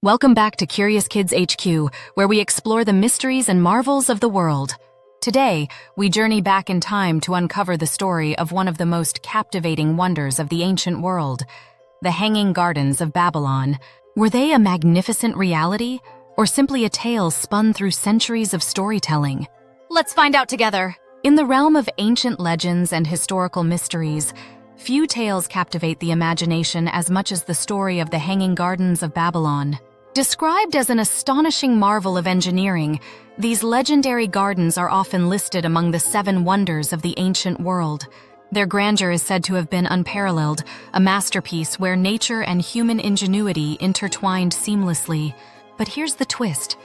Welcome back to Curious Kids HQ, where we explore the mysteries and marvels of the world. Today, we journey back in time to uncover the story of one of the most captivating wonders of the ancient world, the Hanging Gardens of Babylon. Were they a magnificent reality, or simply a tale spun through centuries of storytelling? Let's find out together. In the realm of ancient legends and historical mysteries, few tales captivate the imagination as much as the story of the Hanging Gardens of Babylon. Described as an astonishing marvel of engineering, these legendary gardens are often listed among the 7 wonders of the ancient world. Their grandeur is said to have been unparalleled, a masterpiece where nature and human ingenuity intertwined seamlessly. But here's the twist.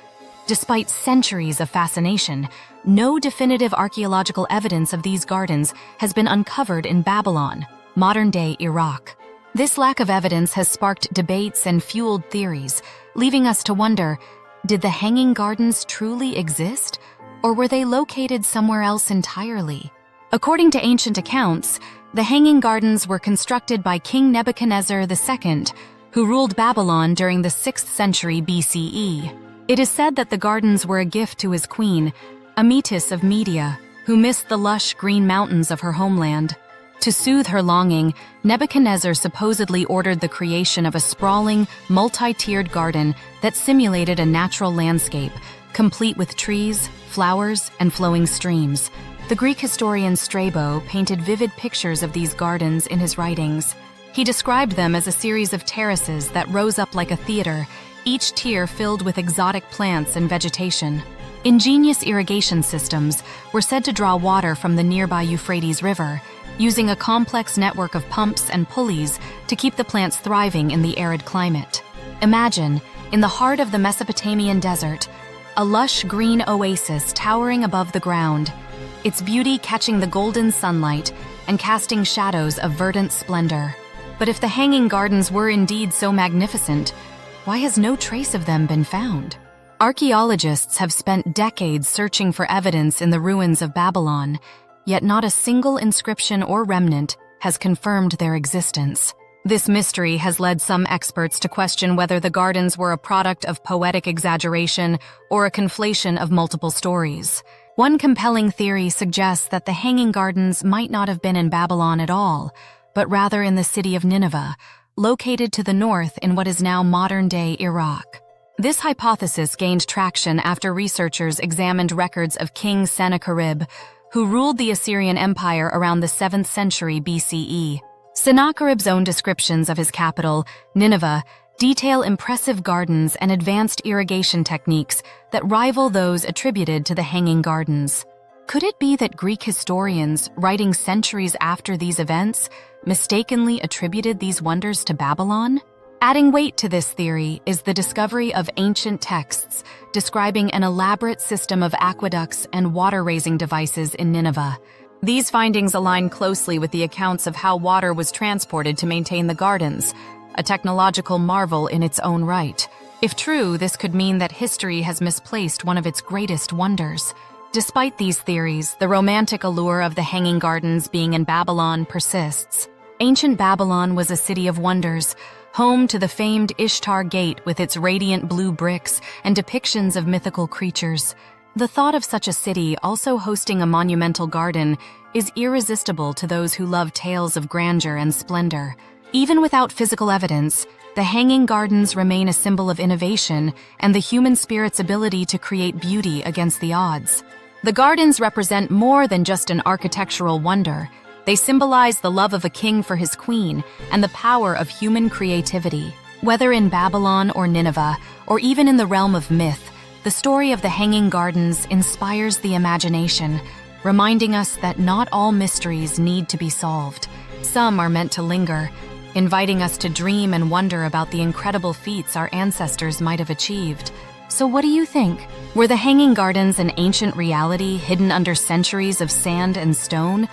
Despite centuries of fascination, no definitive archaeological evidence of these gardens has been uncovered in Babylon, modern-day Iraq. This lack of evidence has sparked debates and fueled theories, leaving us to wonder, did the Hanging Gardens truly exist, or were they located somewhere else entirely? According to ancient accounts, the Hanging Gardens were constructed by King Nebuchadnezzar II, who ruled Babylon during the 6th century BCE. It is said that the gardens were a gift to his queen, Amytis of Media, who missed the lush green mountains of her homeland. To soothe her longing, Nebuchadnezzar supposedly ordered the creation of a sprawling, multi-tiered garden that simulated a natural landscape, complete with trees, flowers, and flowing streams. The Greek historian Strabo painted vivid pictures of these gardens in his writings. He described them as a series of terraces that rose up like a theater, each tier filled with exotic plants and vegetation. Ingenious irrigation systems were said to draw water from the nearby Euphrates River, using a complex network of pumps and pulleys to keep the plants thriving in the arid climate. Imagine, in the heart of the Mesopotamian desert, a lush green oasis towering above the ground, its beauty catching the golden sunlight and casting shadows of verdant splendor. But if the Hanging Gardens were indeed so magnificent, why has no trace of them been found? Archaeologists have spent decades searching for evidence in the ruins of Babylon, yet not a single inscription or remnant has confirmed their existence. This mystery has led some experts to question whether the gardens were a product of poetic exaggeration or a conflation of multiple stories. One compelling theory suggests that the Hanging Gardens might not have been in Babylon at all, but rather in the city of Nineveh, located to the north in what is now modern-day Iraq. This hypothesis gained traction after researchers examined records of King Sennacherib, who ruled the Assyrian Empire around the 7th century BCE. Sennacherib's own descriptions of his capital, Nineveh, detail impressive gardens and advanced irrigation techniques that rival those attributed to the Hanging Gardens. Could it be that Greek historians, writing centuries after these events, mistakenly attributed these wonders to Babylon? Adding weight to this theory is the discovery of ancient texts describing an elaborate system of aqueducts and water-raising devices in Nineveh. These findings align closely with the accounts of how water was transported to maintain the gardens, a technological marvel in its own right. If true, this could mean that history has misplaced one of its greatest wonders. Despite these theories, the romantic allure of the Hanging Gardens being in Babylon persists. Ancient Babylon was a city of wonders, home to the famed Ishtar Gate with its radiant blue bricks and depictions of mythical creatures. The thought of such a city also hosting a monumental garden is irresistible to those who love tales of grandeur and splendor. Even without physical evidence, the Hanging Gardens remain a symbol of innovation and the human spirit's ability to create beauty against the odds. The gardens represent more than just an architectural wonder. They symbolize the love of a king for his queen and the power of human creativity. Whether in Babylon or Nineveh, or even in the realm of myth, the story of the Hanging Gardens inspires the imagination, reminding us that not all mysteries need to be solved. Some are meant to linger, inviting us to dream and wonder about the incredible feats our ancestors might have achieved. So what do you think? Were the Hanging Gardens an ancient reality hidden under centuries of sand and stone?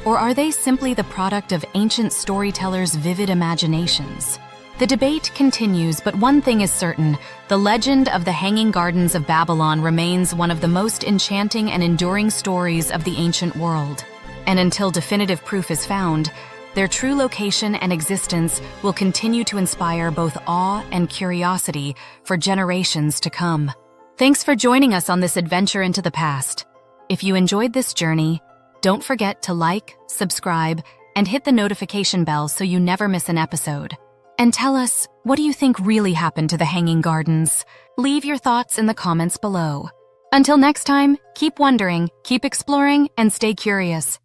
Or are they simply the product of ancient storytellers' vivid imaginations? The debate continues, but one thing is certain: the legend of the Hanging Gardens of Babylon remains one of the most enchanting and enduring stories of the ancient world. And until definitive proof is found, Their true location and existence will continue to inspire both awe and curiosity for generations to come. Thanks for joining us on this adventure into the past. If you enjoyed this journey, don't forget to like, subscribe, and hit the notification bell so you never miss an episode. And tell us, what do you think really happened to the Hanging Gardens? Leave your thoughts in the comments below. Until next time, keep wondering, keep exploring, and stay curious.